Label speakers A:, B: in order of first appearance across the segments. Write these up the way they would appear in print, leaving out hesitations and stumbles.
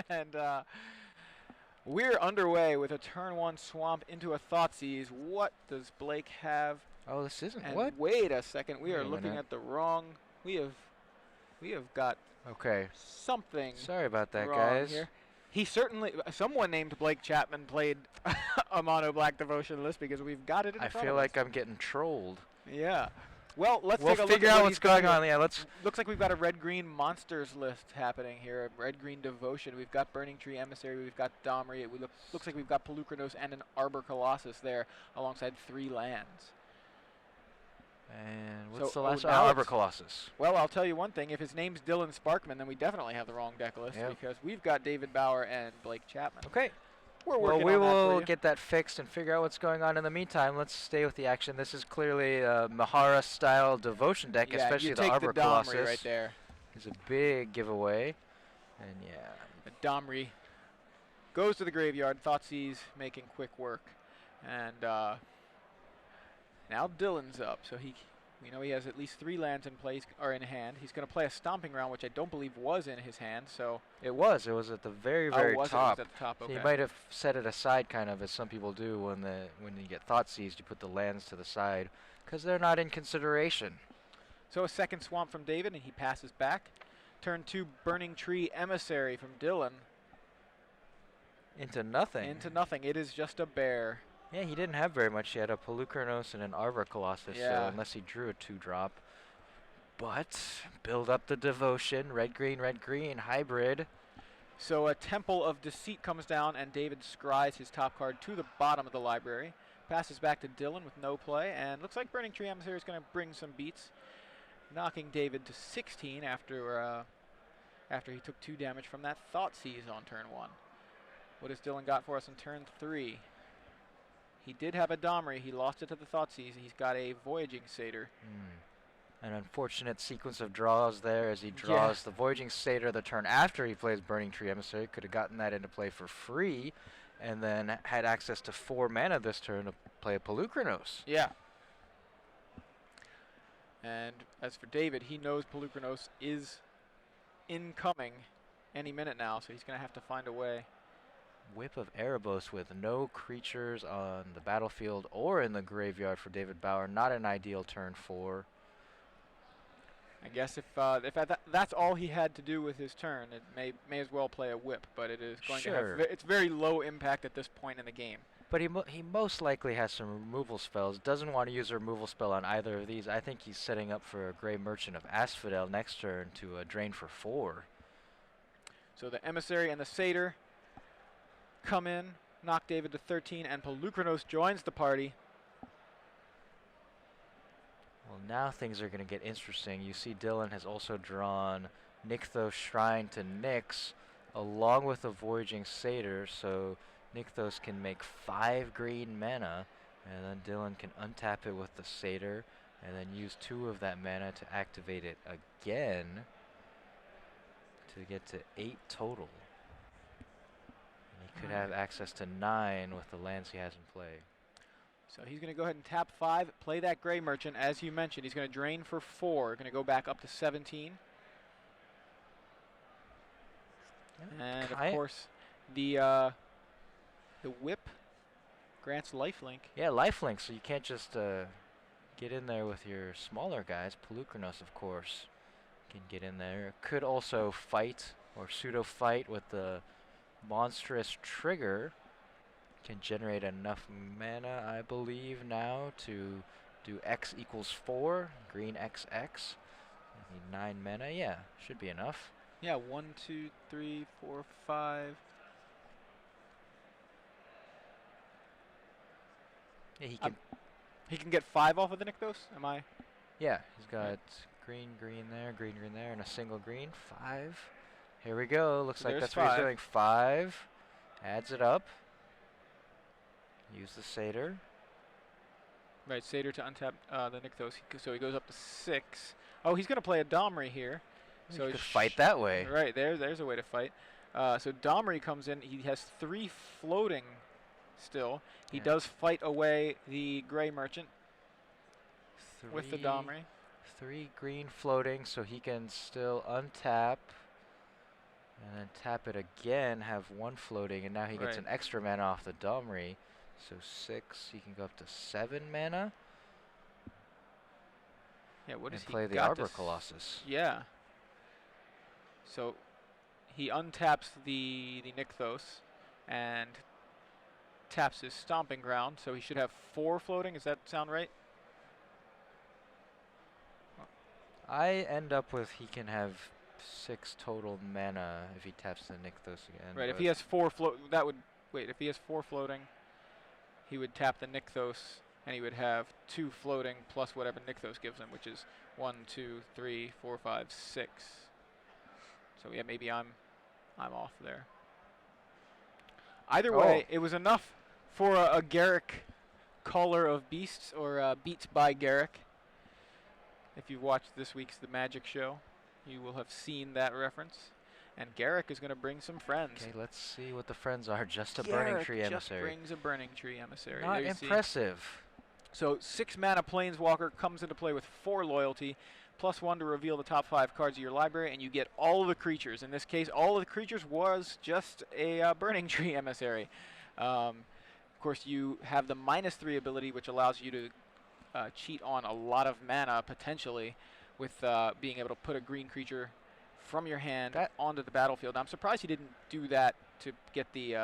A: And we're underway with a turn one swamp into a Thoughtseize. What does Blake have?
B: Oh, this isn't
A: And
B: what?
A: wait a second, we
B: Wait
A: are
B: a
A: looking
B: minute.
A: at the wrong. We have got
B: Okay.
A: something
B: Sorry about that,
A: wrong
B: guys.
A: here. He certainly, someone named Blake Chapman played a mono black devotion list because we've got it in
B: I
A: front
B: feel
A: of us.
B: like I'm getting trolled.
A: Yeah. Well, let's
B: We'll
A: take a look
B: figure
A: at
B: out
A: what
B: what's
A: he's got
B: going
A: here.
B: on. Yeah, let's.
A: Looks like we've got a red-green monsters list happening here. A red-green devotion. We've got Burning Tree Emissary. We've got Domri. Looks like we've got Pelucranos and an Arbor Colossus there alongside 3 lands.
B: And what's
A: So,
B: the last?
A: now
B: Arbor
A: it's-
B: Colossus.
A: Well, I'll tell you one thing. If his name's Dylan Sparkman, then we definitely have the wrong deck list
B: Yep.
A: because we've got David Bauer and Blake Chapman.
B: Okay.
A: We're
B: Well,
A: working
B: we
A: on that for
B: will
A: you.
B: get that fixed and figure out what's going on. In the meantime, let's stay with the action. This is clearly a Mahara-style devotion deck,
A: Yeah,
B: especially
A: you
B: the
A: take
B: Arbor
A: the Domri
B: Colossus.
A: right there.
B: Is a big giveaway. And yeah.
A: The Domri goes to the graveyard. Thoughtseize making quick work. And now Dylan's up, so we know he has at least 3 lands in place or in hand. He's going to play a stomping ground, which I don't believe was in his hand. So
B: It was at the very, very
A: was
B: top.
A: It was at the top.
B: So
A: Okay.
B: you might have set it aside, kind of, as some people do when you get Thoughtseized. You put the lands to the side because they're not in consideration.
A: So a second swamp from David, and he passes back. Turn 2, Burning Tree Emissary from Dylan.
B: Into nothing.
A: Into nothing. It is just a bear.
B: Yeah, he didn't have very much. He had a Pelucranos and an Arbor Colossus, so
A: Yeah.
B: unless he drew a 2-drop. But build up the devotion. Red, green, hybrid.
A: So a Temple of Deceit comes down, and David scries his top card to the bottom of the library. Passes back to Dylan with no play, and looks like Burning Tree Emissary is going to bring some beats, knocking David to 16 after he took 2 damage from that Thoughtseize on turn 1. What has Dylan got for us in turn 3? He did have a Domri. He lost it to the Thoughtseize. He's got a Voyaging Satyr.
B: An unfortunate sequence of draws there as he draws the Voyaging Satyr the turn after he plays Burning Tree Emissary. Could have gotten that into play for free and then had access to 4 mana this turn to play a Pelucranos.
A: Yeah. And as for David, he knows Pelucranos is incoming any minute now, so he's going to have to find a way.
B: Whip of Erebos with no creatures on the battlefield or in the graveyard for David Bauer. Not an ideal turn 4.
A: I guess if that's all he had to do with his turn, it may as well play a whip, but it is going to have it's very low impact at this point in the game.
B: But he most likely has some removal spells. Doesn't want to use a removal spell on either of these. I think he's setting up for a Grey Merchant of Asphodel next turn to drain for 4.
A: So the Emissary and the Satyr come in, knock David to 13, and Pelucranos joins the party.
B: Well, now things are going to get interesting. You see Dylan has also drawn Nykthos Shrine to Nyx along with a Voyaging Satyr, so Nykthos can make 5 green mana, and then Dylan can untap it with the Satyr and then use 2 of that mana to activate it again to get to 8 total. And he could have access to 9 with the lands he has in play.
A: So he's going to go ahead and tap 5, play that Grey Merchant. As you mentioned, he's going to drain for 4, going to go back up to 17. And of course, the whip grants lifelink.
B: Yeah, lifelink, so you can't just get in there with your smaller guys. Pelucranos, of course, can get in there. Could also fight or pseudo-fight with the monstrous trigger. Can generate enough mana, I believe, now to do X equals 4, green XX. I need 9 mana. Yeah, should be enough.
A: Yeah, 1, 2, 3, 4, 5.
B: Yeah,
A: he can get 5 off of the Nykthos. Am I?
B: Yeah, he's got green there, and a single green. 5. Here we go. Looks like that's what he's doing. 5. Adds it up. Use the Satyr.
A: Right, Satyr to untap the Nykthos. So he goes up to 6. Oh, he's going to play a Domri here.
B: So he could fight that way.
A: Right, there's a way to fight. So Domri comes in. He has 3 floating still. He does fight away the Grey Merchant with the Domri.
B: 3 green floating, so he can still untap And then tap it again, have 1 floating, and now he gets
A: Right.
B: an extra mana off the Domri. So 6, he can go up to 7 mana.
A: Yeah, what
B: and
A: does he
B: play the
A: got
B: Arbor
A: to
B: Colossus.
A: Yeah. So he untaps the Nykthos and taps his Stomping Ground, so he should have 4 floating. Does that sound right?
B: I end up with he can have 6 total mana if he taps the Nykthos again.
A: Right. If he has 4 that would wait. If he has 4 floating, he would tap the Nykthos, and he would have 2 floating plus whatever Nykthos gives him, which is 1, 2, 3, 4, 5, 6. So yeah, maybe I'm off there. Either way, it was enough for a Garrick Caller of Beasts, or Beats by Garrick. If you watched this week's The Magic Show, you will have seen that reference. And Garrick is going to bring some friends.
B: Okay, let's see what the friends are. Just a Burning Tree
A: Garrick
B: Emissary.
A: just brings a Burning Tree Emissary.
B: Not
A: there you
B: impressive.
A: see. So 6 mana Planeswalker comes into play with 4 loyalty, +1 to reveal the top 5 cards of your library, and you get all of the creatures. In this case, all of the creatures was just a Burning Tree Emissary. Of course, you have the -3 ability, which allows you to cheat on a lot of mana potentially, with being able to put a green creature from your hand onto the battlefield. I'm surprised he didn't do that to get the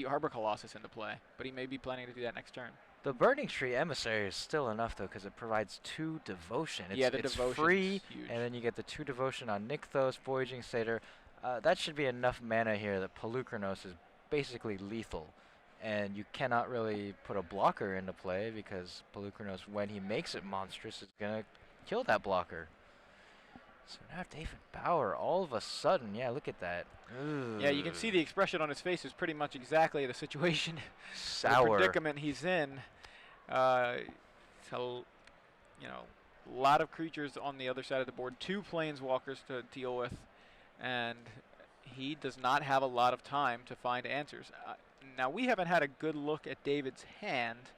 A: Arbor Colossus into play, but he may be planning to do that next turn.
B: The Burning Tree Emissary is still enough, though, because it provides 2 devotion.
A: Yeah, the
B: it's
A: devotion
B: free,
A: is huge.
B: and then you get the 2 devotion on Nykthos, Voyaging Satyr. That should be enough mana here that Polukranos is basically lethal. And you cannot really put a blocker into play, because Polukranos, when he makes it monstrous, is going to kill that blocker. So now David Bauer, all of a sudden, yeah, look at that. Ugh.
A: Yeah, you can see the expression on his face is pretty much exactly the situation,
B: sour
A: the predicament he's in. So, you know, a lot of creatures on the other side of the board, 2 Planeswalkers to deal with, and he does not have a lot of time to find answers. Now, we haven't had a good look at David's hand.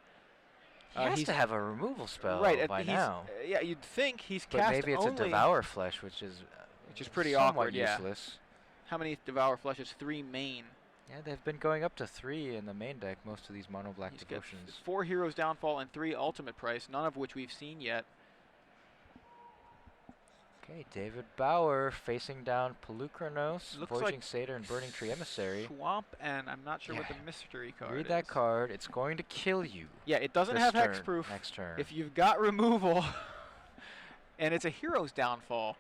B: He has to have a removal spell by now.
A: Yeah, you'd think he's
B: but
A: cast
B: maybe it's
A: only
B: a Devour Flesh, which is
A: pretty
B: somewhat
A: awkward.
B: Useless.
A: Yeah. How many Devour Fleshes? 3 main.
B: Yeah, they've been going up to 3 in the main deck. Most of these mono black
A: He's
B: devotions.
A: Got 4 Heroes Downfall and 3 Ultimate Price, none of which we've seen yet.
B: Okay, David Bauer facing down Polukranos,
A: Looks
B: Voyaging
A: like
B: Satyr, and Burning Tree Emissary.
A: Swamp, and I'm not sure what the mystery card is.
B: Read that card. It's going to kill you.
A: Yeah, it doesn't have hexproof.
B: Next turn.
A: If you've got removal, and it's a Hero's Downfall,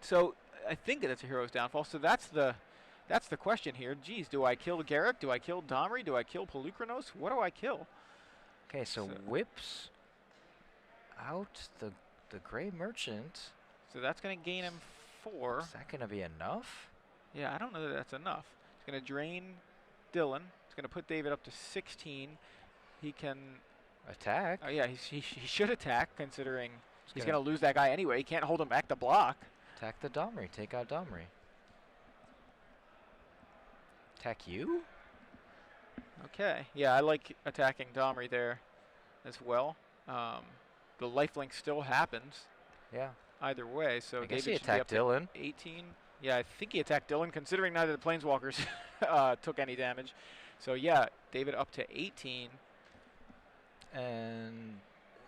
A: so I think that it's a Hero's Downfall. So that's the question here. Geez, do I kill Garrick? Do I kill Domri? Do I kill Polukranos? What do I kill?
B: Okay, so whips out the Gray Merchant.
A: So that's going to gain him 4.
B: Is that going to be enough?
A: Yeah, I don't know that that's enough. It's going to drain Dylan. It's going to put David up to 16. He can
B: attack.
A: Oh yeah, he should attack, considering he's going to lose that guy anyway. He can't hold him back to block.
B: Attack the Domri. Take out Domri. Attack you?
A: Okay. Yeah, I like attacking Domri there as well. The lifelink still happens.
B: Yeah.
A: Either way, so
B: I guess
A: David
B: he
A: should be
B: attacked
A: up
B: Dylan.
A: To 18. Yeah, I think he attacked Dylan, considering neither of the Planeswalkers took any damage. So yeah, David up to 18.
B: And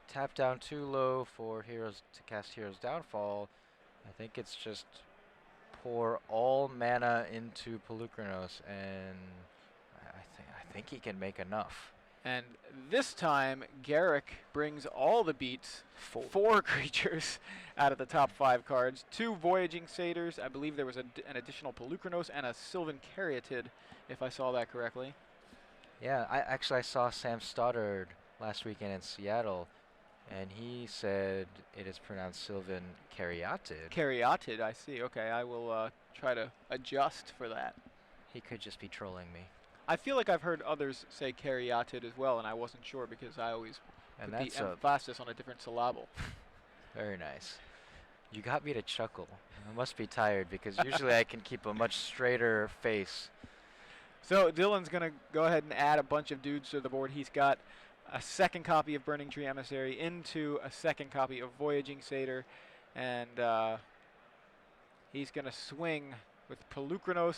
B: tap down too low for heroes to cast Hero's Downfall. I think it's just pour all mana into Polukranos, and I think he can make enough.
A: And this time, Garrick brings all the beats, 4 creatures out of the top 5 cards. 2 Voyaging Satyrs. I believe there was an additional Polukranos and a Sylvan Caryatid, if I saw that correctly.
B: Yeah, I saw Sam Stoddard last weekend in Seattle, and he said it is pronounced Sylvan Caryatid.
A: Caryatid, I see. Okay, I will try to adjust for that.
B: He could just be trolling me.
A: I feel like I've heard others say Caryatid as well, and I wasn't sure because I always put the emphasis on a different syllable.
B: Very nice. You got me to chuckle. I must be tired because usually I can keep a much straighter face.
A: So Dylan's going to go ahead and add a bunch of dudes to the board. He's got a 2nd copy of Burning Tree Emissary into a 2nd copy of Voyaging Satyr, and he's going to swing with Pelucranos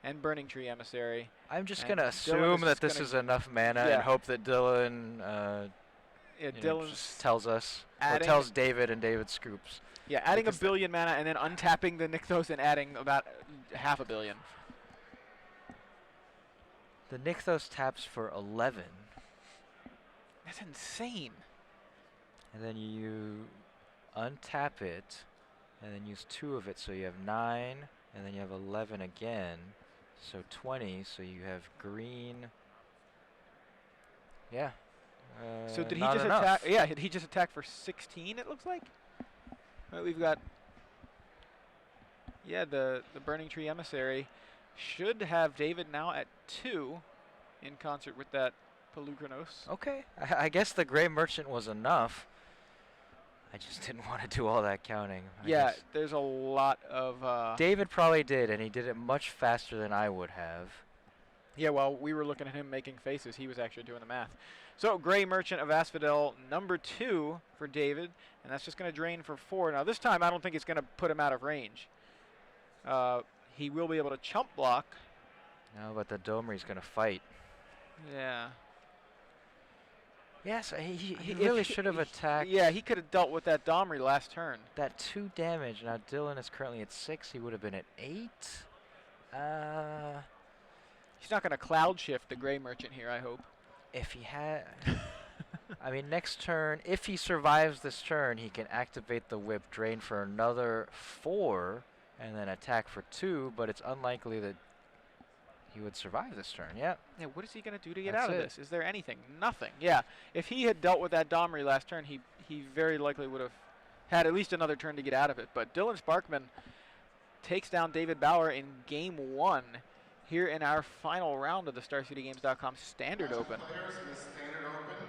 A: and Burning Tree Emissary.
B: I'm just
A: And
B: going to
A: Dylan
B: assume that
A: just
B: this
A: gonna-
B: is enough mana
A: Yeah.
B: and hope that Dylan
A: Dylan's
B: just tells us, or
A: adding-
B: tells David, and David scoops.
A: adding a
B: because
A: billion mana and then untapping the Nykthos and adding about half a billion.
B: The Nykthos taps for 11,
A: That's insane.
B: and then you untap it, and then use 2 of it, so you have 9, and then you have 11 again, so 20, so you have green. Yeah.
A: So did he
B: not
A: just
B: enough.
A: attack? Yeah, he just attacked for 16. It looks like. Right, we've got. Yeah, the Burning Tree Emissary should have David now at 2, in concert with that Pelucranos.
B: Okay, I guess the Gray Merchant was enough. I just didn't want to do all that counting. I
A: Yeah,
B: guess
A: there's a lot of.
B: David probably did, and he did it much faster than I would have.
A: Yeah, while we were looking at him making faces, he was actually doing the math. So, Gray Merchant of Asphodel, number 2 for David, and that's just going to drain for 4. Now, this time, I don't think it's going to put him out of range. He will be able to chump block.
B: No, but the Domri's going to fight.
A: Yeah.
B: Yes, he
A: If
B: really should have attacked.
A: Yeah, he could have dealt with that Domri last turn.
B: That 2 damage. Now, Dylan is currently at 6. He would have been at 8.
A: He's not going to cloud shift the Gray Merchant here, I hope.
B: If he had... I mean, next turn, if he survives this turn, he can activate the whip, drain for another 4, and then attack for 2, but it's unlikely that he would survive this turn. Yeah.
A: Yeah, what is he going to do to get
B: That's
A: out of
B: it.
A: this? Is there anything? Nothing. Yeah, if he had dealt with that Domri last turn, he very likely would have had at least another turn to get out of it. But Dylan Sparkman takes down David Bauer in Game 1 here in our final round of the StarCityGames.com Standard Open.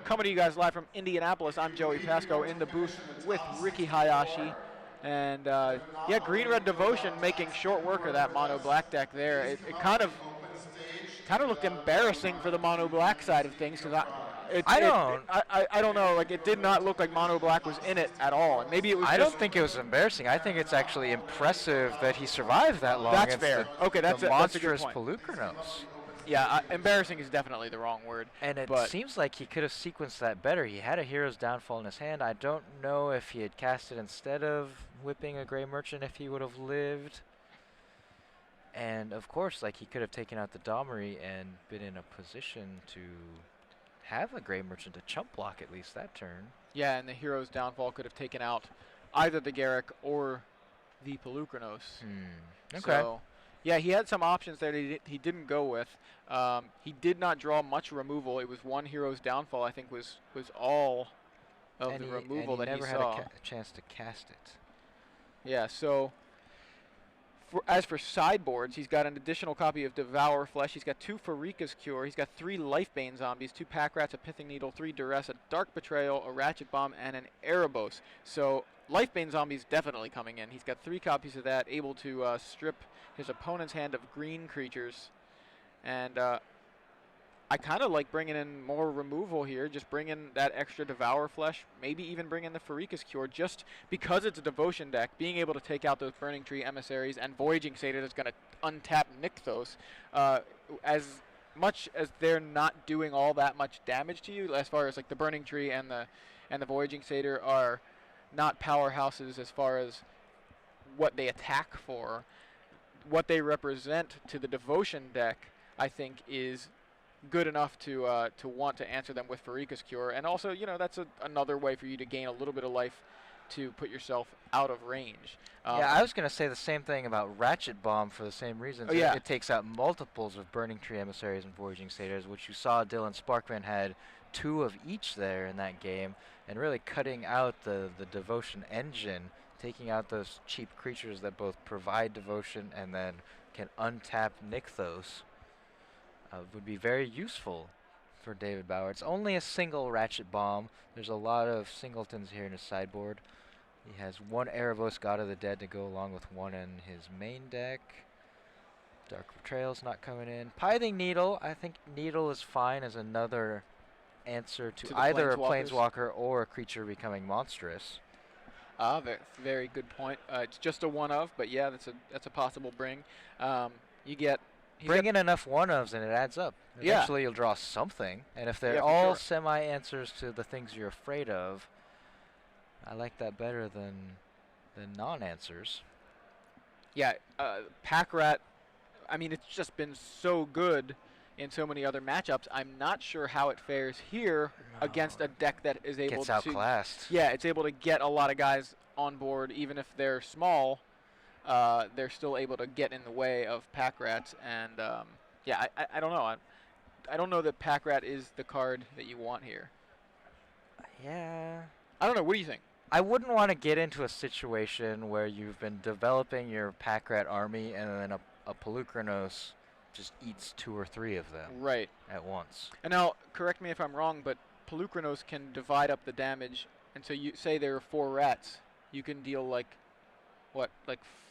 A: Coming to you guys live from Indianapolis, I'm Joey Pasco in the booth with Ricky Hayashi. And yeah, Green-Red Devotion making short work of that mono black deck there. It kind of looked embarrassing for the mono black side of things because I don't know. Like, it did not look like mono black was in it at all. And maybe it was.
B: I don't think it was embarrassing. I think it's actually impressive that he survived that long.
A: That's
B: against
A: fair. Okay, that's
B: the
A: a good
B: monstrous
A: point.
B: Pelucranos.
A: Yeah, embarrassing is definitely the wrong word.
B: And it
A: but
B: seems like he could have sequenced that better. He had a Hero's Downfall in his hand. I don't know if he had cast it instead of whipping a Gray Merchant if he would have lived. And of course, like, he could have taken out the Domri and been in a position to have a Gray Merchant to chump block at least that turn.
A: yeah, and the Hero's Downfall could have taken out either the Garrick or the Pelucranos.
B: Okay.
A: So, yeah, he had some options there that he didn't go with. He did not draw much removal. It was 1 Hero's Downfall, I think, was all of
B: and
A: the
B: he,
A: removal
B: and he
A: that
B: never
A: he
B: had
A: saw.
B: a chance to cast it.
A: Yeah, so as for sideboards, he's got an additional copy of Devour Flesh. He's got 2 Farika's Cure. He's got 3 Lifebane Zombies, 2 Pack Rats, a Pithing Needle, 3 Duress, a Dark Betrayal, a Ratchet Bomb, and an Erebos. So Lifebane Zombies definitely coming in. He's got 3 copies of that, able to strip his opponent's hand of green creatures. And I kind of like bringing in more removal here, just bring in that extra Devour Flesh, maybe even bring in the Farika's Cure, just because it's a Devotion deck, being able to take out those Burning Tree Emissaries and Voyaging Satyr that's going to untap Nykthos. As much as they're not doing all that much damage to you, as far as like the Burning Tree and the Voyaging Satyr are not powerhouses as far as what they attack for, what they represent to the Devotion deck, I think is good enough to want to answer them with Farika's Cure. And also, you know, that's another way for you to gain a little bit of life to put yourself out of range.
B: Yeah, I was going to say the same thing about Ratchet Bomb for the same reasons.
A: Oh, yeah.
B: It takes out multiples of Burning Tree Emissaries and Voyaging Satyrs, which you saw Dylan Sparkman had 2 of each there in that game, and really cutting out the Devotion engine, taking out those cheap creatures that both provide Devotion and then can untap Nykthos. Would be very useful for David Bauer. It's only a single Ratchet Bomb. There's a lot of singletons here in his sideboard. He has 1 Erebos, God of the Dead, to go along with 1 in his main deck. Dark Betrayal's not coming in. Pithing Needle, I think Needle is fine as another answer to
A: To the
B: either a
A: Planeswalkers.
B: Planeswalker or a creature becoming monstrous.
A: Very good point. It's just a one of, but yeah, that's a possible bring. You get he's
B: Bring
A: got,
B: in enough one-ofs and it adds up.
A: yeah,
B: Eventually you'll draw something, and if
A: yeah,
B: they're
A: for
B: all
A: sure.
B: semi-answers to the things you're afraid of, I like that better than non-answers.
A: Yeah, Pack Rat. I mean, it's just been so good in so many other matchups. I'm not sure how it fares here against a deck that is able
B: Gets
A: to.
B: outclassed.
A: Yeah, it's able to get a lot of guys on board, even if they're small. They're still able to get in the way of Pack Rats, and yeah, I don't know. I don't know that Pack Rat is the card that you want here.
B: Yeah.
A: I don't know. What do you think?
B: I wouldn't want to get into a situation where you've been developing your Pack Rat army and then a Pelucranos just eats 2 or 3 of them
A: Right.
B: at once.
A: And now, correct me if I'm wrong, but Pelucranos can divide up the damage, and so you say there are 4 rats, you can deal like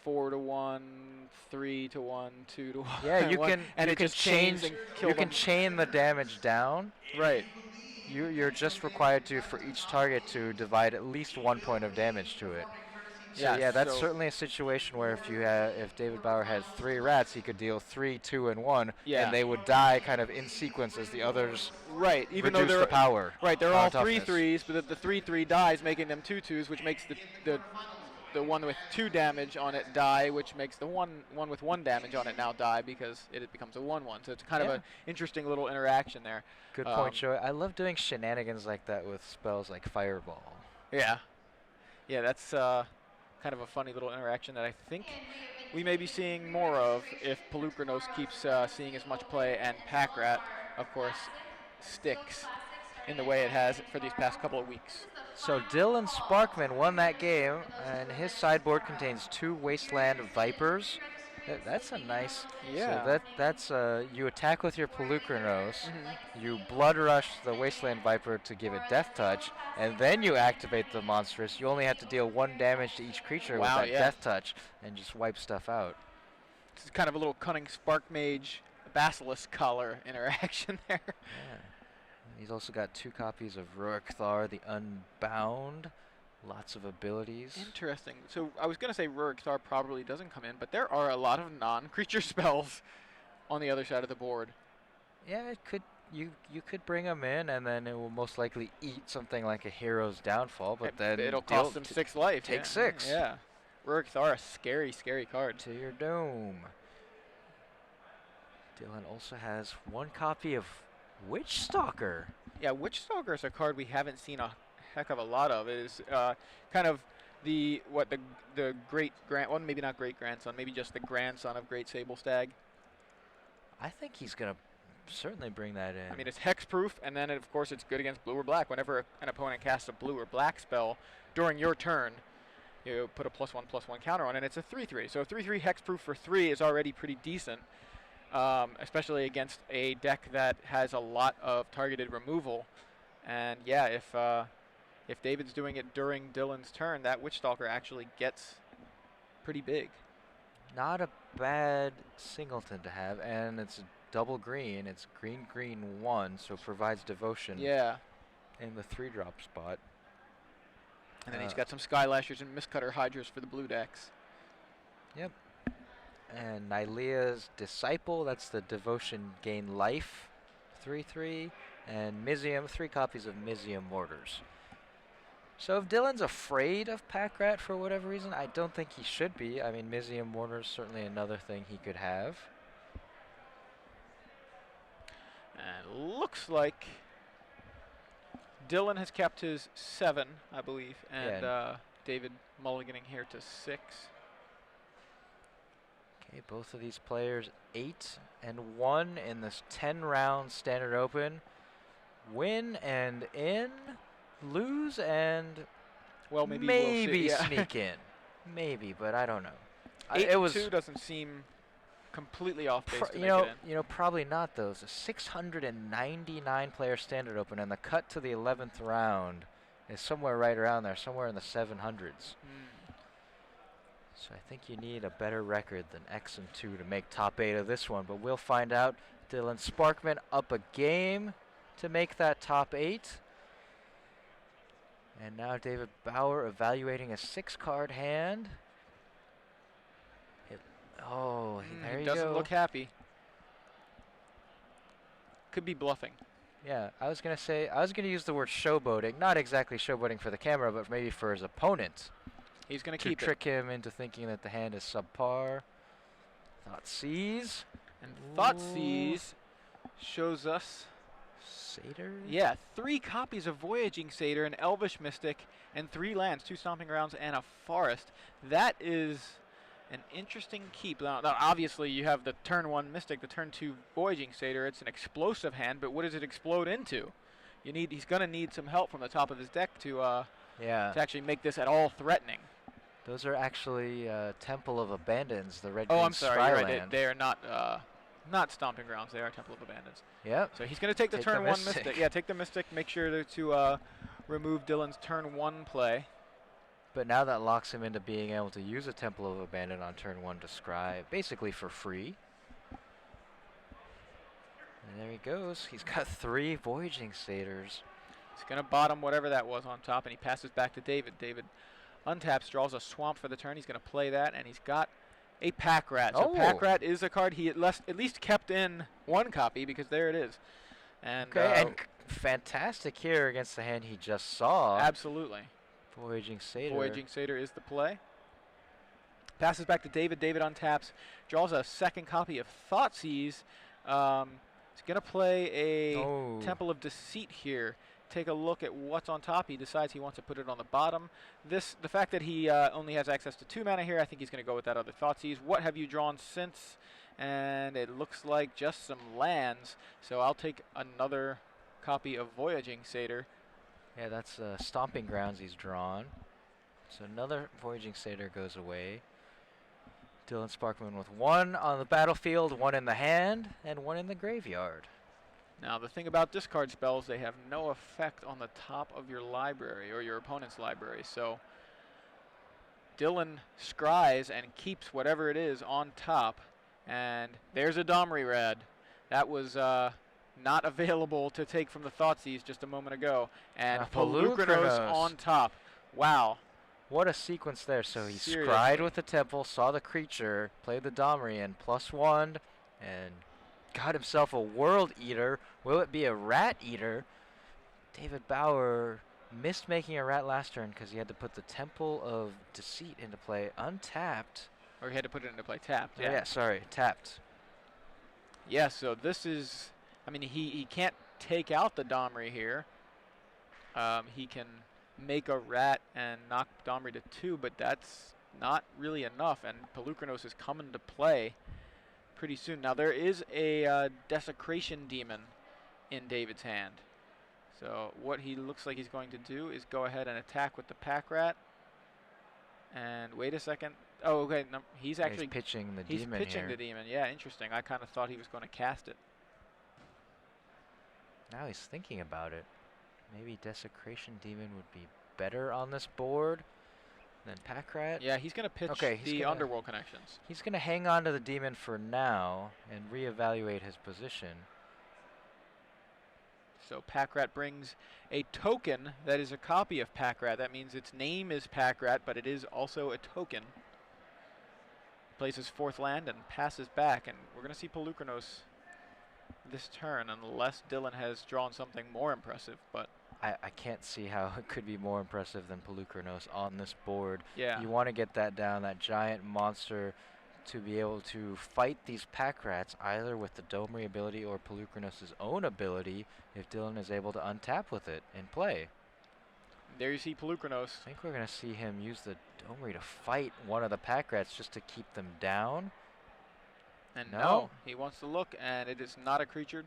A: 4 to 1, 3 to 1, 2 to 1.
B: Yeah, you
A: one,
B: can
A: and
B: you
A: it
B: can
A: just chains
B: change
A: and kill
B: you
A: them.
B: can chain the damage down.
A: Right.
B: You're just required to, for each target, to divide at least 1 point of damage to it. So yeah, that's certainly a situation where if David Bauer had 3 rats, he could deal 3, 2, and 1,
A: Yeah.
B: and they would die kind of in sequence as the others
A: Right. Even though
B: reduce
A: they're
B: the power.
A: right, they're all 3
B: toughness.
A: 3s, but the 3 dies, making them 2 2s, which makes the one with 2 damage on it die, which makes the one with 1 damage on it now die because it becomes a 1/1. So it's kind of an interesting little interaction there.
B: Good point, Joey. I love doing shenanigans like that with spells like Fireball.
A: Yeah. Yeah, that's kind of a funny little interaction that I think we may be seeing more of if Pelucranos keeps seeing as much play, and Pack Rat, of course, sticks in the way it has for these past couple of weeks.
B: So Dylan Sparkman won that game, and his sideboard contains 2 Wasteland Vipers. That's a nice.
A: Yeah.
B: So that's you attack with your Pelucranos, you Blood Rush the Wasteland Viper to give it Death Touch, and then you activate the monstrous. You only have to deal 1 damage to each creature with that Death Touch, and just wipe stuff out.
A: It's kind of a little cunning Spark Mage Basilisk Collar interaction there.
B: Yeah. He's also got 2 copies of Rurik Thar, the Unbound. Lots of abilities.
A: Interesting. So I was going to say Rurik Thar probably doesn't come in, but there are a lot of non-creature spells on the other side of the board.
B: Yeah, it could. You could bring them in, and then it will most likely eat something like a Hero's Downfall, but then
A: it'll cost them 6 life.
B: Take 6.
A: Yeah. Rurik Thar, a scary, scary card.
B: To your dome. Dylan also has 1 copy of Witch Stalker.
A: Yeah, Witch Stalker is a card we haven't seen a heck of a lot of. It is kind of the great maybe not great grandson, maybe just the grandson of Great Sable Stag.
B: I think he's gonna certainly bring that in.
A: I mean, it's hexproof, and then of course it's good against blue or black. Whenever an opponent casts a blue or black spell during your turn, you put a +1/+1 counter on it, and it's a 3/3. So a 3/3 hexproof for 3 is already pretty decent, especially against a deck that has a lot of targeted removal. And yeah, if David's doing it during Dylan's turn, that Witch Stalker actually gets pretty big.
B: Not a bad singleton to have, and it's double green. It's green, green 1, so provides devotion.
A: Yeah.
B: In the 3-drop spot.
A: And then he's got some Skylashers and Mistcutter Hydras for the blue decks.
B: Yep. And Nylea's Disciple, that's the devotion gain life, 3/3. And Mizium, 3 copies of Mizium Mortars. So if Dylan's afraid of Pack Rat for whatever reason, I don't think he should be. I mean, Mizium Mortars certainly another thing he could have.
A: And looks like Dylan has kept his 7, I believe, and David mulliganing here to 6.
B: Okay, both of these players 8 and 1 in this 10-round Standard Open. Win and in, lose and
A: maybe
B: maybe
A: we'll see.
B: sneak in. Maybe, but I don't know.
A: 8-2 doesn't seem completely off base to make it in.
B: Probably not those. A 699 player Standard Open, and the cut to the 11th round is somewhere right around there, somewhere in the 700s. So I think you need a better record than X and 2 to make top 8 of this one, but we'll find out. Dylan Sparkman up a game to make that top 8. And now David Bauer evaluating a 6-card hand. There
A: He
B: you
A: doesn't
B: go.
A: look happy. Could be bluffing.
B: Yeah, I was gonna use the word showboating. Not exactly showboating for the camera, but maybe for his opponent.
A: He's going to
B: To
A: keep
B: trick him into thinking that the hand is subpar. Thoughtseize.
A: And Thoughtseize shows us
B: Satyr?
A: Yeah, 3 copies of Voyaging Satyr, an Elvish Mystic, and 3 lands, 2 Stomping Grounds, and a Forest. That is an interesting keep. Now, obviously, you have the turn 1 Mystic, the turn 2 Voyaging Satyr. It's an explosive hand, but what does it explode into? He's going to need some help from the top of his deck to actually make this at all threatening.
B: Those are actually Temple of Abandons, the red.
A: Oh, I'm sorry. You're right.
B: Land.
A: They are not Stomping Grounds. They are Temple of Abandons.
B: Yep.
A: So he's going to take the turn 1 Mystic. Yeah, take the Mystic. Make sure to remove Dylan's turn 1 play.
B: But now that locks him into being able to use a Temple of Abandon on turn 1 to scry, basically for free. And there he goes. He's got 3 Voyaging Satyrs.
A: He's going to bottom whatever that was on top, and he passes back to David. David untaps, draws a Swamp for the turn. He's going to play that, and he's got a Pack Rat. So Pack Rat is a card he at least kept in 1 copy, because there it is. And,
B: and fantastic here against the hand he just saw.
A: Absolutely.
B: Voyaging Satyr.
A: Voyaging Satyr is the play. Passes back to David. David untaps, draws a 2nd copy of Thoughtseize. He's going to play a Temple of Deceit here. Take a look at what's on top. He decides he wants to put it on the bottom. The fact that he only has access to 2 mana here, I think he's going to go with that other Thoughtseize. What have you drawn since? And it looks like just some lands. So I'll take another copy of Voyaging Satyr.
B: Yeah, that's Stomping Grounds he's drawn. So another Voyaging Satyr goes away. Dylan Sparkman with 1 on the battlefield, 1 in the hand, and 1 in the graveyard.
A: Now, the thing about discard spells, they have no effect on the top of your library or your opponent's library. So Dylan scries and keeps whatever it is on top. And there's a Domri Red. That was not available to take from the Thoughtseize just a moment ago. And Polukranos on top. Wow.
B: What a sequence there. So he scryed with the Temple, saw the creature, played the Domri in +1, and got himself a World Eater. Will it be a Rat Eater? David Bauer missed making a rat last turn because he had to put the Temple of Deceit into play untapped.
A: Or he had to put it into play tapped.
B: Yeah, sorry, tapped.
A: Yeah, so this is, I mean, he can't take out the Domri here. He can make a rat and knock Domri to 2, but that's not really enough, and Polukranos is coming to play pretty soon. Now, there is a Desecration Demon in David's hand. So what he looks like he's going to do is go ahead and attack with the Pack Rat. And wait a second. Oh, okay. No, he's actually
B: pitching the
A: demon. He's pitching the demon. Yeah, interesting. I kind of thought he was going to cast it.
B: Now he's thinking about it. Maybe Desecration Demon would be better on this board than Pack Rat.
A: Yeah, he's going to pitch the Underworld Connections.
B: He's going to hang on to the demon for now and reevaluate his position.
A: So Pack Rat brings a token that is a copy of Pack Rat. That means its name is Pack Rat, but it is also a token. Plays his 4th land and passes back, and we're going to see Polukranos this turn, unless Dylan has drawn something more impressive. But
B: I can't see how it could be more impressive than Polukranos on this board.
A: Yeah.
B: You want to get that down, that giant monster, to be able to fight these Pack Rats either with the Domri ability or Polukranos' own ability if Dylan is able to untap with it and play.
A: There you see Polukranos.
B: I think we're going to see him use the Domri to fight one of the Pack Rats just to keep them down.
A: And no, he wants to look, and it is not a creature.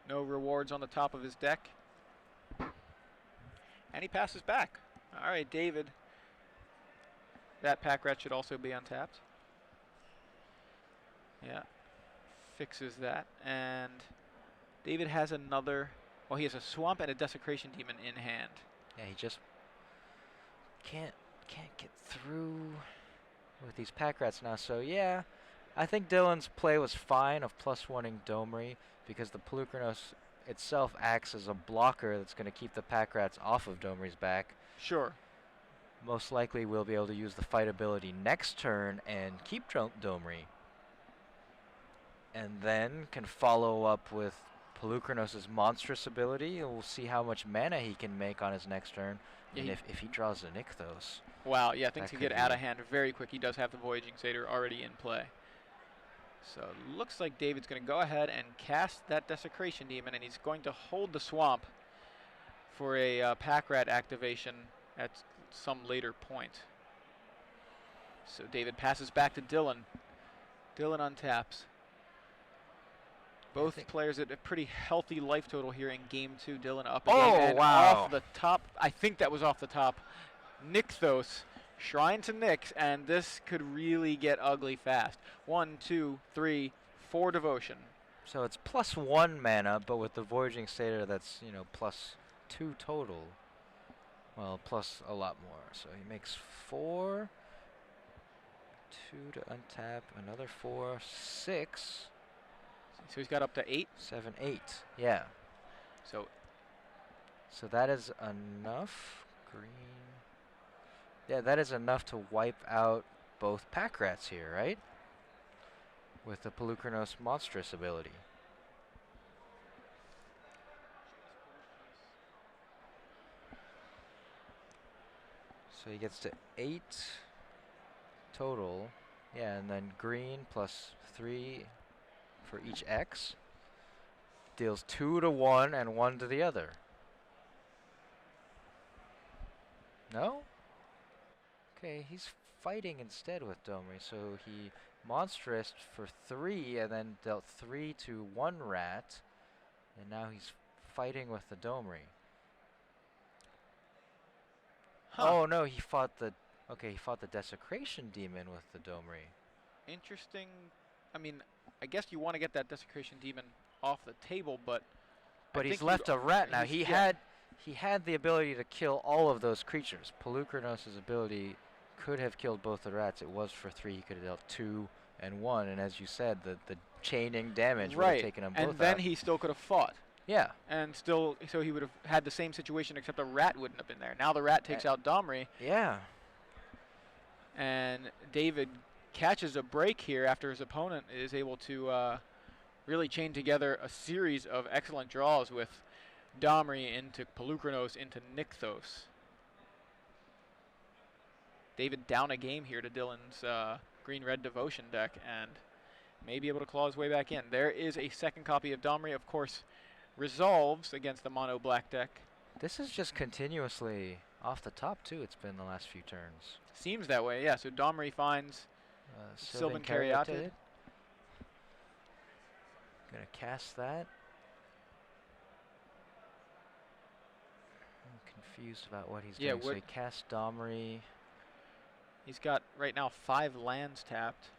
A: No rewards on the top of his deck. And he passes back. All right, David. That Pack Rat should also be untapped. Yeah, fixes that. And David has another, well, he has a Swamp and a Desecration Demon in hand.
B: Yeah, he just can't get through with these Pack Rats now. So yeah, I think Dylan's play was fine of +1ing Domri because the Polukranos itself acts as a blocker that's going to keep the Pack Rats off of Domri's back.
A: Sure.
B: Most likely we'll be able to use the fight ability next turn and keep Domri. And then can follow up with Pelucranos' monstrous ability, and we'll see how much mana he can make on his next turn.
A: Yeah,
B: And if he draws a Nykthos.
A: Wow, yeah, things
B: That
A: could get
B: could
A: out
B: be-
A: of hand very quick. He does have the Voyaging Satyr already in play. So it looks like David's going to go ahead and cast that Desecration Demon, and he's going to hold the swamp for a Pack Rat activation at some later point. So David passes back to Dylan. Dylan untaps. Both players at a pretty healthy life total here in game 2. Dylan up again. And off the top, I think that was off the top. Nykthos, Shrine to Nyx, and this could really get ugly fast. 1, 2, 3, 4 devotion.
B: So it's +1 mana, but with the Voyaging Satyr, that's, you know, +2 total. Well, plus a lot more. So he makes 4. 2 to untap, another 4, 6.
A: So he's got up to 8.
B: 7, 8. Yeah.
A: So
B: that is enough. Green. Yeah, that is enough to wipe out both Pack Rats here, right? With the Pelucranos monstrous ability. So he gets to 8 total. Yeah, and then green +3 for each X. Deals 2 to one and 1 to the other. No? Okay, he's fighting instead with Domri, so he monstrous for 3 and then dealt 3 to 1 rat, and now he's fighting with the Domri. Oh no, he fought the Desecration Demon with the Domri.
A: Interesting. I mean, I guess you want to get that Desecration Demon off the table, but
B: he's left a rat now. He had the ability to kill all of those creatures. Pelucranos' ability could have killed both the rats. It was for 3. He could have dealt 2 and 1, and as you said, the chaining damage would have taken them both out.
A: And then he still could have fought.
B: Yeah.
A: And still, so he would have had the same situation, except a rat wouldn't have been there. Now the rat takes out Domri.
B: Yeah.
A: And David catches a break here after his opponent is able to really chain together a series of excellent draws with Domri into Pelucranos into Nykthos. David down a game here to Dylan's green-red devotion deck and may be able to claw his way back in. There is a second copy of Domri, of course, resolves against the mono black deck.
B: This is just continuously off the top too. It's been the last few turns.
A: Seems that way, yeah. So Domri finds Sylvan Caryatid.
B: Gonna cast that. I'm confused about what he's doing. So he casts Domri.
A: He's got right now 5 lands tapped.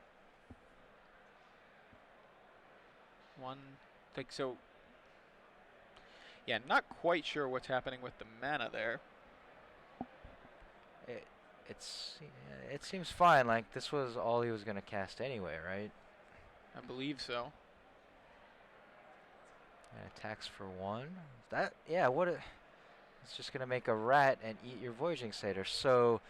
A: So. Yeah, not quite sure what's happening with the mana there.
B: It seems fine. Like this was all he was gonna cast anyway, right?
A: I believe so.
B: And attacks for 1. It's just gonna make a rat and eat your Voyaging Satyr. So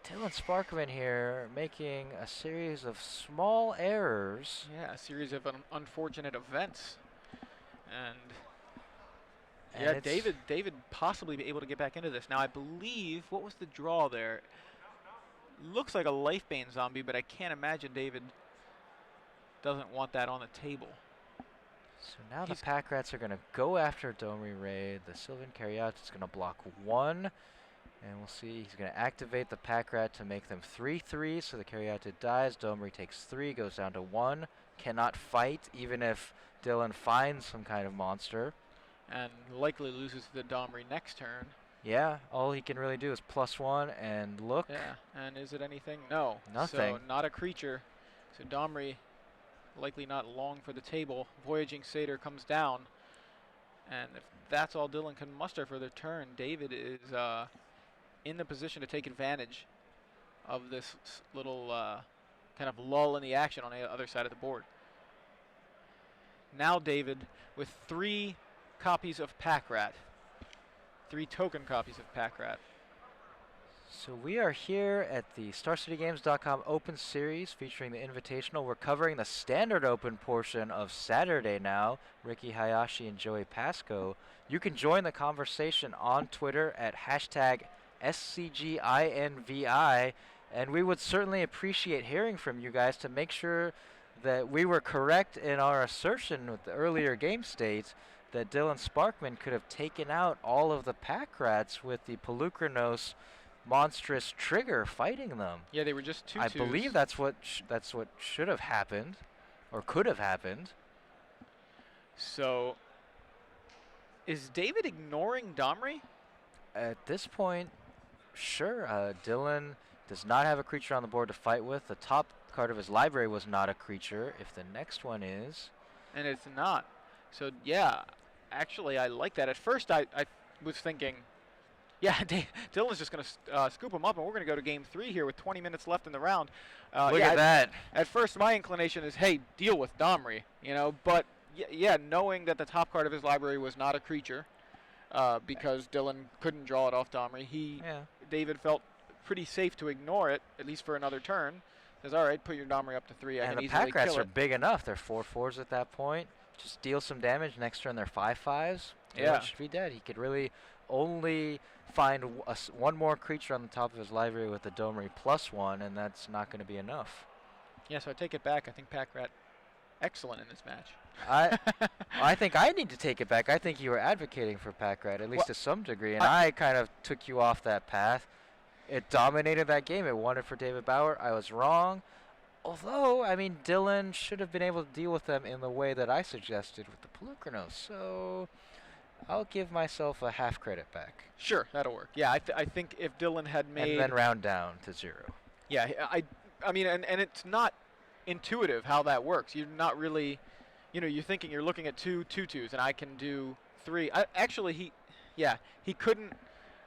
B: Dylan Sparkman here making a series of small errors.
A: Yeah, a series of unfortunate events. And David possibly be able to get back into this. Now I believe, what was the draw there? Looks like a Lifebane zombie, but I can't imagine David doesn't want that on the table.
B: So now the Pack Rats are going to go after Domri Raid. The Sylvan Caryatid is going to block 1. And we'll see, he's going to activate the Pack Rat to make them 3/3. So the Caryatid dies. Domri takes 3, goes down to 1. Cannot fight, even if Dylan finds some kind of monster.
A: And likely loses the Domri next turn.
B: Yeah, all he can really do is +1 and look.
A: Yeah, and is it anything? No.
B: Nothing.
A: So not a creature. So Domri likely not long for the table. Voyaging Satyr comes down. And if that's all Dylan can muster for the turn, David is in the position to take advantage of this little kind of lull in the action on the other side of the board. Now David with 3 copies of Pack Rat. 3 token copies of Pack Rat.
B: So we are here at the StarCityGames.com Open Series featuring the Invitational. We're covering the Standard Open portion of Saturday now. Ricky Hayashi and Joey Pasco. You can join the conversation on Twitter at hashtag SCGINDY, and we would certainly appreciate hearing from you guys to make sure that we were correct in our assertion with the earlier game states that Dylan Sparkman could have taken out all of the pack rats with the Pelucranos monstrous trigger fighting them.
A: Yeah, they were just 2/2s.
B: I believe that's what should have happened, or could have happened.
A: So, is David ignoring Domri?
B: At this point, sure. Dylan does not have a creature on the board to fight with. The top card of his library was not a creature. If the next one is,
A: And it's not. So yeah, actually I like that. At first I was thinking, yeah, Dylan's just going to scoop him up, and we're going to go to game 3 here with 20 minutes left in the round.
B: look
A: yeah,
B: at that.
A: At first, my inclination is, hey, deal with Domri, But yeah, knowing that the top card of his library was not a creature, because Dylan couldn't draw it off Domri, David felt pretty safe to ignore it, at least for another turn. Says, all right, put your Domri up to 3. I can
B: And the
A: easily
B: pack rats
A: kill
B: are
A: it.
B: big enough. They're 4/4s at that point. Just deal some damage. Next turn they're 5/5s.
A: Yeah.
B: Dylan should be dead. He could really only find one more creature on the top of his library with the Domri +1, and that's not going to be enough.
A: Yeah, so I take it back. I think Pack Rat excellent in this match.
B: I think I need to take it back. I think you were advocating for pack rat, at least to some degree, and I kind of took you off that path. It dominated that game. It won it for David Bauer. I was wrong. Although, I mean, Dylan should have been able to deal with them in the way that I suggested with the Pelucranos. So I'll give myself a half credit back.
A: Sure, that'll work. Yeah, I think if Dylan had made...
B: And then round down to 0.
A: Yeah, I mean, and it's not intuitive how that works. You're not really... you're thinking you're looking at 2 2/2s, and I can do 3. Actually, he couldn't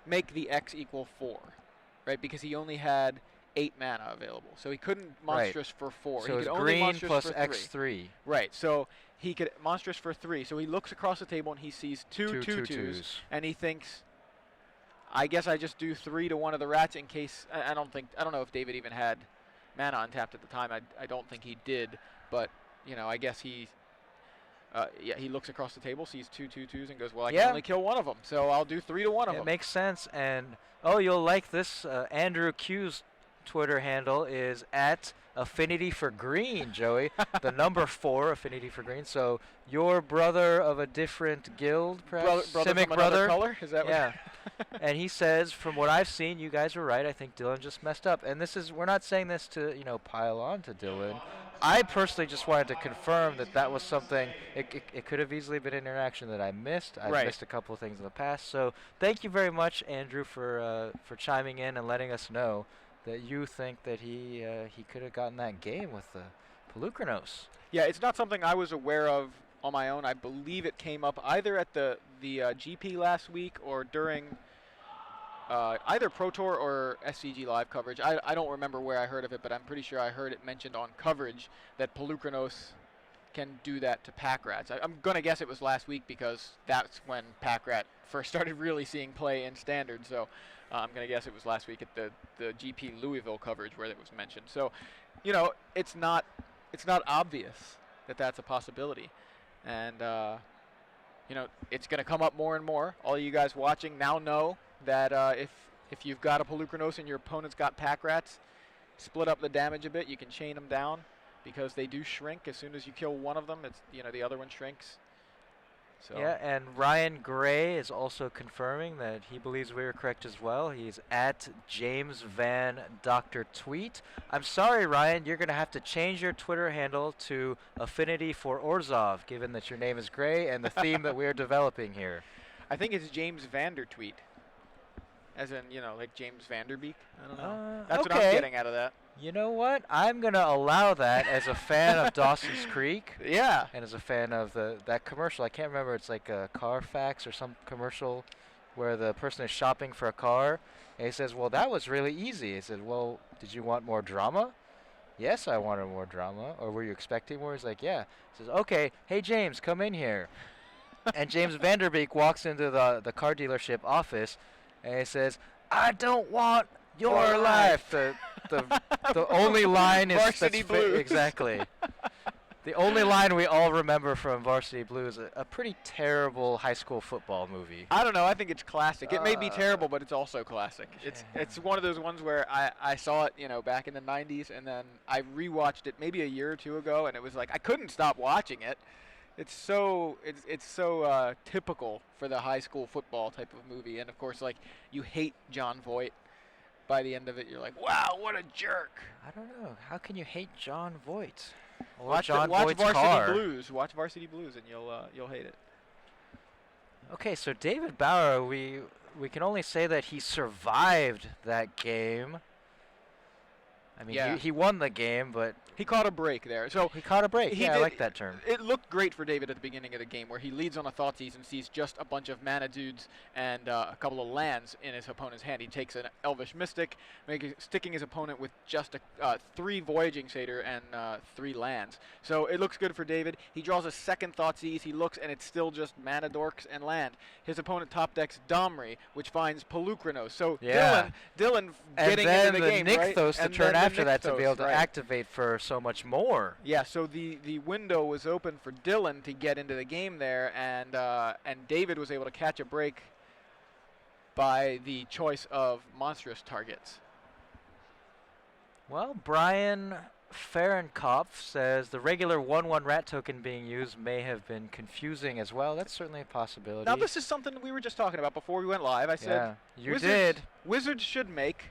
A: make the X equal 4, right? Because he only had 8 mana available. So he couldn't monstrous for 4.
B: So
A: he
B: it's
A: could only
B: green
A: monstrous
B: plus
A: for 3.
B: X3.
A: Right, so he could monstrous for 3. So he looks across the table and he sees 2 2/2s, and he thinks, I guess I just do 3 to one of the rats in case... I don't know if David even had mana untapped at the time. I don't think he did, but, I guess he... he looks across the table, sees 2 2/2s, and goes, well, I can only kill one of them, so I'll do 3 to one of them.
B: It makes sense, and you'll like this. Andrew Q's Twitter handle is at Affinity for Green, Joey. The number 4, Affinity for Green. So your brother of a different guild, perhaps?
A: Brother
B: Simic
A: from
B: brother.
A: Another color? Is that
B: Yeah. And he says, from what I've seen, you guys were right. I think Dylan just messed up. And we're not saying this to, pile on to Dylan. I personally just wanted to confirm that was something, it could have easily been an interaction that I missed. I've missed a couple of things in the past. So thank you very much, Andrew, for chiming in and letting us know that you think that he could have gotten that game with the Pelucranos.
A: Yeah, it's not something I was aware of on my own. I believe it came up either at the GP last week or during either Pro Tour or SCG Live coverage. I don't remember where I heard of it, but I'm pretty sure I heard it mentioned on coverage that Pelucranos can do that to Pack Rats. I'm going to guess it was last week because that's when Pack Rat first started really seeing play in Standard. So I'm going to guess it was last week at the GP Louisville coverage where it was mentioned. So, it's not obvious that that's a possibility. And, it's going to come up more and more. All you guys watching now know that if you've got a Pelucranos and your opponent's got Pack Rats, split up the damage a bit. You can chain them down because they do shrink as soon as you kill one of them. It's the other one shrinks. So.
B: Yeah, and Ryan Gray is also confirming that he believes we were correct as well. He's at James Van Dr. Tweet. I'm sorry, Ryan, you're going to have to change your Twitter handle to Affinity for Orzhov, given that your name is Gray and the theme that we're developing here.
A: I think it's James Vander Tweet. As in, like James Vanderbeek. I don't know. That's what I'm getting out of that.
B: You know what? I'm going to allow that as a fan of Dawson's Creek.
A: Yeah.
B: And as a fan of that commercial. I can't remember. It's like a Carfax or some commercial where the person is shopping for a car. And he says, well, that was really easy. He said, well, did you want more drama? Yes, I wanted more drama. Or were you expecting more? He's like, yeah. He says, okay, hey, James, come in here. And James Vanderbeek walks into the car dealership office. And he says, I don't want Your life. The only line is
A: Varsity Blues.
B: Exactly. The only line we all remember from Varsity Blues, a pretty terrible high school football movie.
A: I don't know. I think it's classic. It may be terrible, but it's also classic. It's
B: Yeah.
A: it's one of those ones where I saw it, back in the 90s, and then I rewatched it maybe a year or two ago, and it was like I couldn't stop watching it. It's so typical for the high school football type of movie, and of course, like you hate John Voight. By the end of it, you're like, wow, what a jerk.
B: I don't know. How can you hate John Voight? Or
A: Watch
B: John
A: watch
B: Voight's
A: Varsity
B: car.
A: Blues. Watch Varsity Blues, and you'll hate it.
B: Okay, so David Bauer, we can only say that he survived that game. I mean,
A: Yeah.
B: he won the game, but
A: He caught a break there. So
B: he caught a break.
A: he
B: Yeah, I
A: did-
B: like that term.
A: it looked great for David at the beginning of the game, where he leads on a Thoughtseize and sees just a bunch of mana dudes and a couple of lands in his opponent's hand. He takes an Elvish Mystic, sticking his opponent with just 3 Voyaging Satyr and 3 lands. So it looks good for David. He draws a second Thoughtseize. He looks, and it's still just mana dorks and land. His opponent top decks Domri, which finds Pelukrinos. So
B: Yeah.
A: Dylan
B: And
A: getting
B: then
A: into the game, right?
B: Nykthos the
A: And
B: turn
A: then the
B: after that to be able
A: Nykthos,
B: to
A: right.
B: activate for so much more.
A: Yeah, so the window was open for Dylan to get into the game there, and David was able to catch a break by the choice of monstrous targets.
B: Well, Brian Fahrenkopf says the regular 1/1 rat token being used may have been confusing as well. That's certainly a possibility.
A: Now this is something we were just talking about before we went live. I said
B: yeah, you
A: Wizards,
B: did.
A: Wizards should make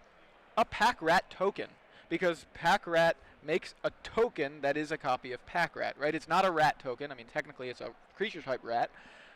A: a Pack Rat token, because Pack Rat makes a token that is a copy of Pack Rat, right? It's not a rat token. I mean, technically it's a creature type rat,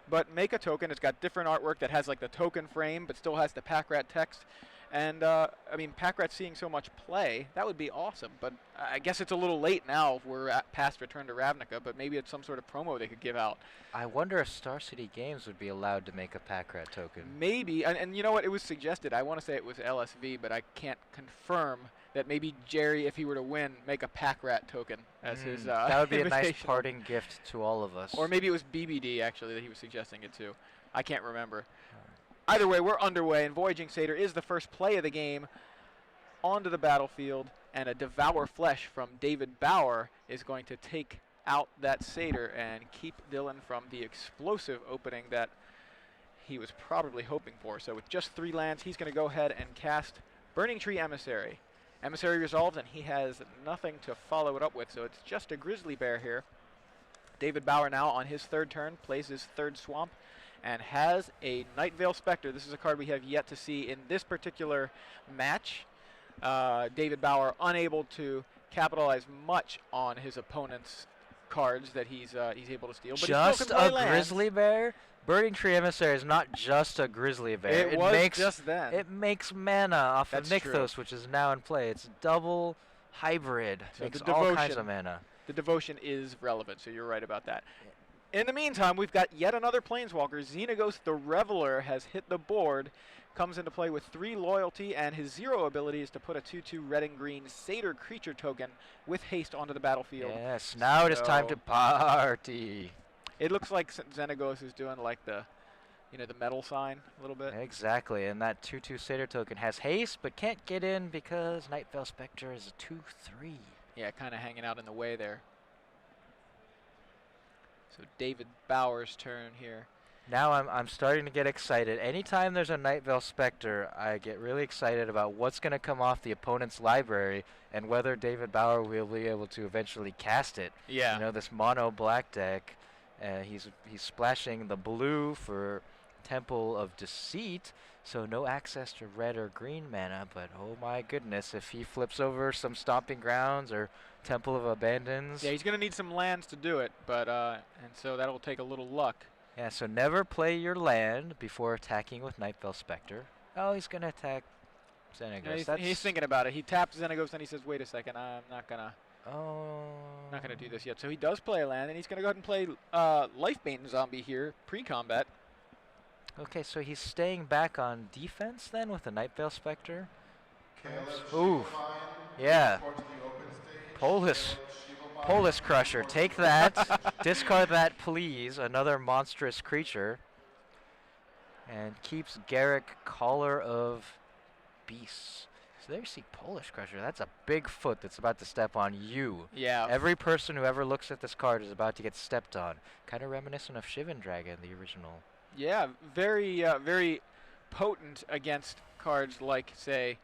A: but make a token. It's got different artwork that has like the token frame, but still has the Pack Rat text. And I mean, Pack Rat's seeing so much play, that would be awesome. But I guess it's a little late now. We're past Return to Ravnica, but maybe it's some sort of promo they could give out.
B: I wonder if Star City Games would be allowed to make a Pack Rat token.
A: Maybe, and you know what? It was suggested. I want to say it was LSV, but I can't confirm that maybe Jerry, if he were to win, make a Pack Rat token as his
B: that would be a nice
A: invitational.
B: parting gift to all of us.
A: Or maybe it was BBD, actually, that he was suggesting it to. I can't remember. Either way, we're underway, and Voyaging Satyr is the first play of the game onto the battlefield, and a Devour Flesh from David Bauer is going to take out that Satyr and keep Dylan from the explosive opening that he was probably hoping for. So with just 3 lands, he's going to go ahead and cast Burning Tree Emissary. Emissary resolves, and he has nothing to follow it up with, so it's just a Grizzly Bear here. David Bauer now on his 3rd turn plays his 3rd Swamp and has a Nightveil Spectre. This is a card we have yet to see in this particular match. David Bauer unable to capitalize much on his opponent's cards that he's able to steal. But
B: just
A: he still can
B: a
A: play lands.
B: Grizzly Bear? Burning Tree Emissary is not just a Grizzly Bear.
A: It was
B: makes,
A: just then.
B: It makes mana off
A: That's
B: of Nykthos, which is now in play. It's double hybrid.
A: So
B: makes
A: the
B: all kinds
A: devotion.
B: of mana.
A: The devotion is relevant, so you're right about that. In the meantime, we've got yet another Planeswalker. Xenagos the Reveler has hit the board, comes into play with 3 loyalty, and his 0 ability is to put a 2/2 red and green Satyr creature token with haste onto the battlefield.
B: Yes, now it is time to
A: So-
B: party.
A: It looks like Xenagos is doing like the metal sign a little bit.
B: Exactly, and that 2/2 Satyr token has haste, but can't get in because Nightveil Spectre is a 2/3.
A: Yeah, kind of hanging out in the way there. So David Bauer's turn here.
B: Now I'm starting to get excited. Anytime there's a Nightveil Spectre, I get really excited about what's going to come off the opponent's library and whether David Bauer will be able to eventually cast it.
A: Yeah.
B: You know, this mono black deck, he's splashing the blue for Temple of Deceit, so no access to red or green mana, but oh my goodness, if he flips over some Stomping Grounds or Temple of Abandons.
A: Yeah, he's going to need some lands to do it, but and so that'll take a little luck.
B: Yeah, so never play your land before attacking with Nightveil Spectre. Oh, he's going to attack Xenagos.
A: Yeah, he's thinking about it. He taps Xenagos and he says, "Wait a second, I'm not gonna do this yet." So he does play a land, and he's gonna go ahead and play Lifebane Zombie here, pre-combat.
B: Okay, so he's staying back on defense then with the Nightveil Spectre.
C: Caleb
B: Ooh,
C: Shieldfine
B: yeah.
C: towards the open stage.
B: Polis.
C: Caleb Shieldfine
B: Polis Crusher, take that. Discard that, please. Another monstrous creature. And keeps Garrick Caller of Beasts. So there you see Polish Crusher. That's a big foot that's about to step on you.
A: Yeah.
B: Every person who ever looks at this card is about to get stepped on. Kind of reminiscent of Shivan Dragon, the original.
A: Yeah, very potent against cards like, say,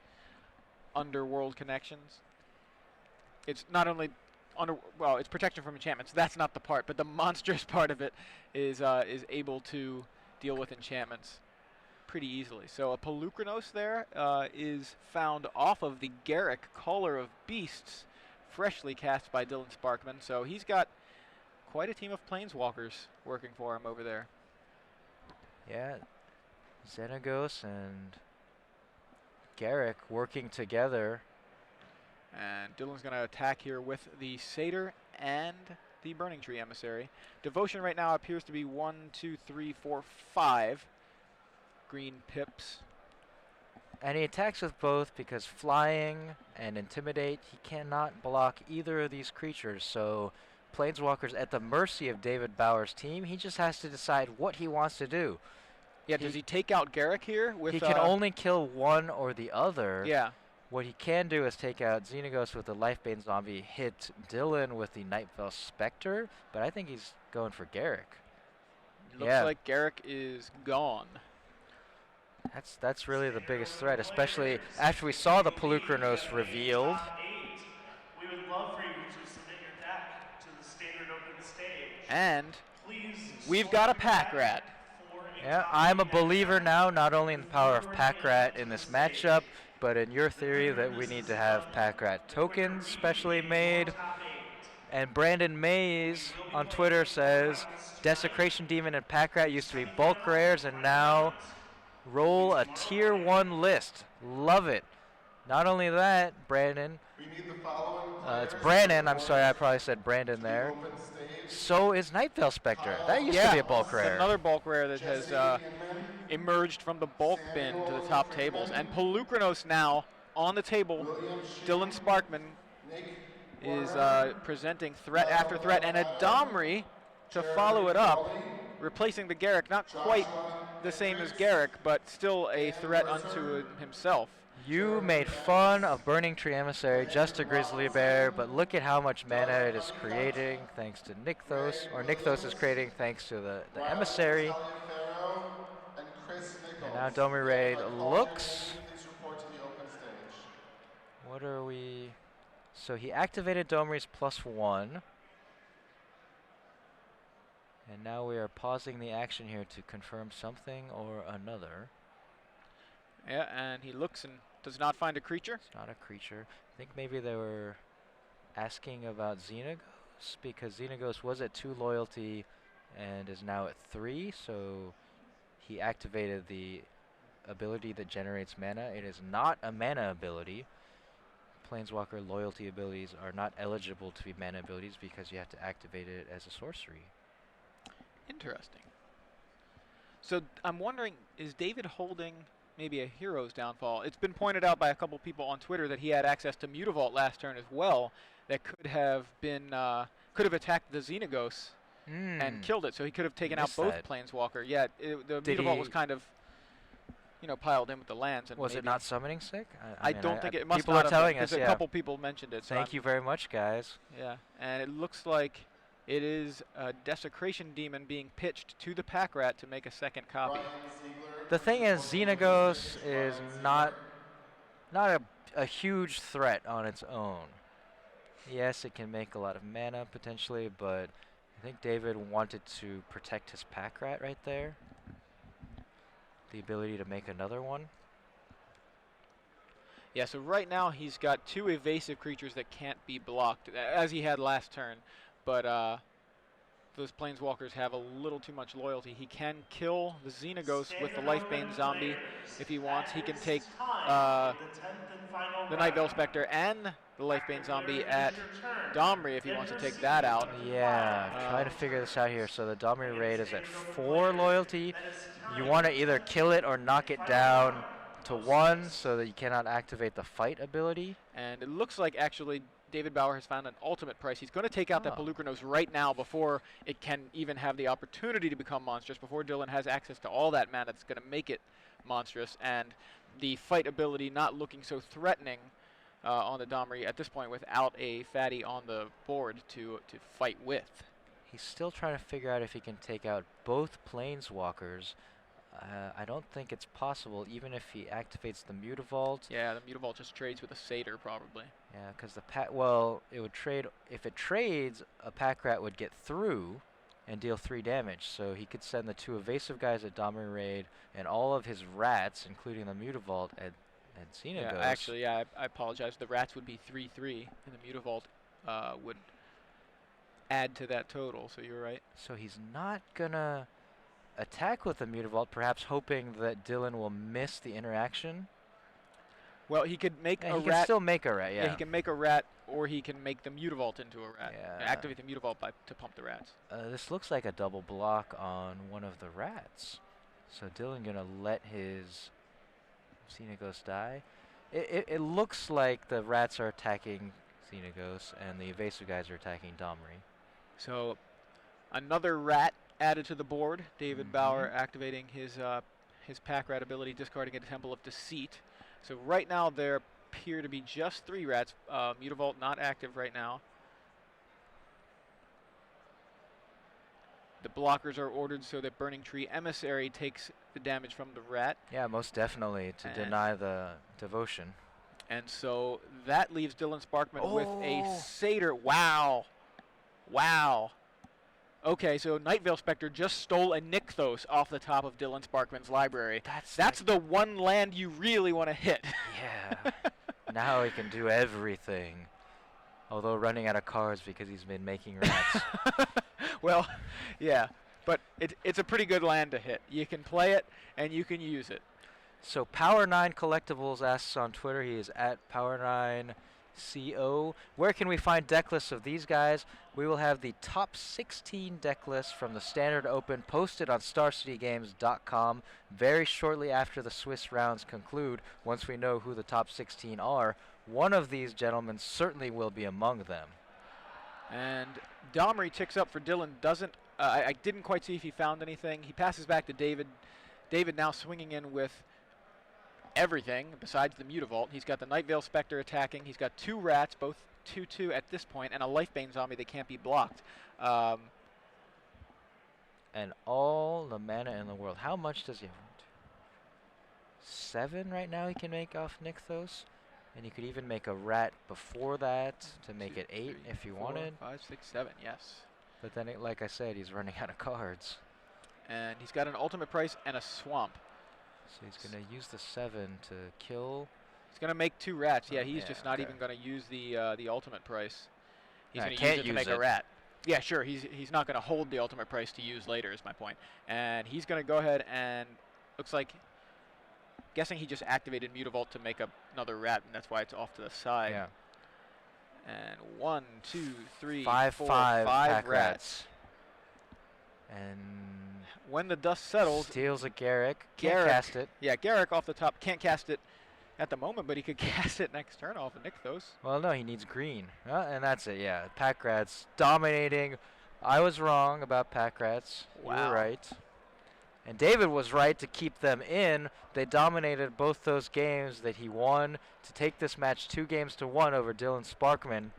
A: Underworld Connections. It's not only it's protection from enchantments. That's not the part, but the monstrous part of it is able to deal with enchantments pretty easily. So a Pelucranos there is found off of the Garrick Caller of Beasts, freshly cast by Dylan Sparkman. So he's got quite a team of Planeswalkers working for him over there.
B: Yeah, Xenagos and Garrick working together.
A: And Dylan's going to attack here with the Satyr and the Burning Tree Emissary. Devotion right now appears to be 1, 2, 3, 4, 5 green pips.
B: And he attacks with both because flying and intimidate, he cannot block either of these creatures. So Planeswalker's at the mercy of David Bauer's team. He just has to decide what he wants to do.
A: Yeah, does he take out Garrick here?
B: He can only kill one or the other.
A: Yeah.
B: What he can do is take out Xenagos with the Lifebane Zombie, hit Dylan with the Nightveil Spectre, but I think he's going for Garrick.
A: Looks like Garrick is gone.
B: That's really the biggest threat, especially after we saw the Pelucranos revealed.
D: We would love for you to submit your deck to the standard open stage.
A: And
D: Please
A: we've got a pack rat.
B: Yeah, I'm a believer now, not only in the power of pack rat in this matchup, but in your theory that we need to have pack rat tokens specially made. And Brandon Mays on Twitter says, Desecration Demon and pack rat used to be bulk rares, and now roll a tier 1 list. Love it. Not only that, Brandon.
C: We need the following
B: It's Brandon. I'm sorry, I probably said Brandon there.
C: open stage.
B: So is Nightveil Spectre. That used to be a bulk rare.
A: Another bulk rare that has emerged from the bulk bin to the top tables. And Pelucranos now on the table. Dylan Sparkman is presenting threat after threat. And a Domri to follow it up, replacing the Garrick. Not quite the same as Garrick, but still a threat unto himself.
B: You made fun of Burning Tree Emissary, just a Grizzly Bear, but look at how much mana it is creating thanks to Nykthos, or Nykthos is creating thanks to the Emissary. And now Domi Raid looks... What are we... So he activated Domri's +1. And now we are pausing the action here to confirm something or another.
A: Yeah, and he looks and does not find a creature.
B: It's not a creature. I think maybe they were asking about Xenagos, because Xenagos was at 2 loyalty and is now at 3, so he activated the ability that generates mana. It is not a mana ability. Planeswalker loyalty abilities are not eligible to be mana abilities because you have to activate it as a sorcery.
A: Interesting. So I'm wondering, is David holding maybe a Hero's Downfall? It's been pointed out by a couple people on Twitter that he had access to Mutavault last turn as well. That could have been could have attacked the Xenagos and killed it. So he could have taken out both Planeswalker. Yeah, the Mutavault was kind of piled in with the lands. And
B: was it not summoning sick?
A: I don't think it must
B: people
A: not
B: are telling
A: have,
B: us.
A: a couple people mentioned it. So
B: Thank you very much, guys.
A: Yeah, and it looks like it is a Desecration Demon being pitched to the pack rat to make a second copy.
B: The thing is, Xenagos is not a huge threat on its own. Yes, it can make a lot of mana potentially, but I think David wanted to protect his pack rat right there. The ability to make another one.
A: Yeah, so right now he's got 2 evasive creatures that can't be blocked, as he had last turn. But those Planeswalkers have a little too much loyalty. He can kill the Xenagos with the Lifebane Zombie if he wants. He can take the Nightveil Spectre and the Lifebane Zombie at Domri if he wants to take that out.
B: Yeah, trying to figure this out here. So the Domri raid is at 4 loyalty. You want to either kill it or knock it down to 1 so that you cannot activate the fight ability.
A: And it looks like actually David Bauer has found an ultimate price. He's going to take out that Pelucranos right now before it can even have the opportunity to become monstrous, before Dylan has access to all that mana that's going to make it monstrous. And the fight ability not looking so threatening on the Domri at this point without a fatty on the board to fight with.
B: He's still trying to figure out if he can take out both planeswalkers. I don't think it's possible, even if he activates the Mutavault.
A: Yeah, the Mutavault just trades with a Satyr probably.
B: Yeah, because well, it would trade. If it trades, a Pack Rat would get through and deal 3 damage. So he could send the 2 evasive guys at Domri Raid and all of his rats, including the Mutavault at Xenagos.
A: Yeah, actually, yeah, I apologize. The rats would be 3/3, and the Mutavault would add to that total. So you're right.
B: So he's not gonna attack with the Mutavault, perhaps hoping that Dylan will miss the interaction.
A: Well, he could make
B: Yeah,
A: a
B: he
A: rat.
B: can still make a rat, yeah.
A: He can make a rat, or he can make the Mutavault into a rat.
B: Yeah.
A: Activate the Mutavault to pump the rats.
B: This looks like a double block on one of the rats. So Dylan gonna let his Xenagos die. It looks like the rats are attacking Xenagos and the evasive guys are attacking Domri.
A: So another rat added to the board. David Bauer activating his pack rat ability, discarding a Temple of Deceit. So right now there appear to be just 3 rats. Mutavault not active right now. The blockers are ordered so that Burning Tree Emissary takes the damage from the rat.
B: Yeah, most definitely, to deny the devotion.
A: And so that leaves Dylan Sparkman with a Satyr. Wow. Wow. Okay, so Night Veil Spectre just stole a Nykthos off the top of Dylan Sparkman's library. That's the one land you really want to hit.
B: Yeah. Now he can do everything. Although running out of cards because he's been making rats.
A: Well, yeah, but it's a pretty good land to hit. You can play it, and you can use it.
B: So Power9 Collectibles asks on Twitter, he is at Power9CO, where can we find deck lists of these guys? We will have the top 16 deck lists from the Standard Open posted on StarCityGames.com very shortly after the Swiss rounds conclude. Once we know who the top 16 are, one of these gentlemen certainly will be among them.
A: And Domri ticks up for Dylan. I didn't quite see if he found anything. He passes back to David. David now swinging in with everything besides the Mutavault. He's got the Night Veil Spectre attacking. He's got 2 rats, both 2/2 at this point, and a Lifebane zombie that can't be blocked.
B: And all the mana in the world. How much does he have? 7 right now he can make off Nykthos. And you could even make a rat before that to make it 8 if you wanted.
A: 5, 6, 7, yes.
B: But then, like I said, he's running out of cards.
A: And he's got an ultimate price and a swamp.
B: So he's going to use the 7 to kill.
A: He's going to make 2 rats. Yeah, he's just not even going to use the ultimate price. He's going to use it to make a rat. Yeah, sure. He's not going to hold the ultimate price to use later is my point. And he's going to go ahead and looks like, guessing he just activated Mutavault to make another rat, and that's why it's off to the side.
B: Yeah.
A: And 1, 2, 3,
B: 5
A: 4,
B: 5
A: 5 rats.
B: And
A: when the dust settles,
B: steals a Garrick. Can't cast it.
A: Yeah, Garrick off the top. Can't cast it at the moment, but he could cast it next turn off of Nykthos.
B: Well, no, he needs green. And that's it, yeah. Pack Rats dominating. I was wrong about Pack Rats.
A: Wow.
B: You were right. And David was right to keep them in. They dominated both those games that he won to take this match 2-1 over Dylan Sparkman.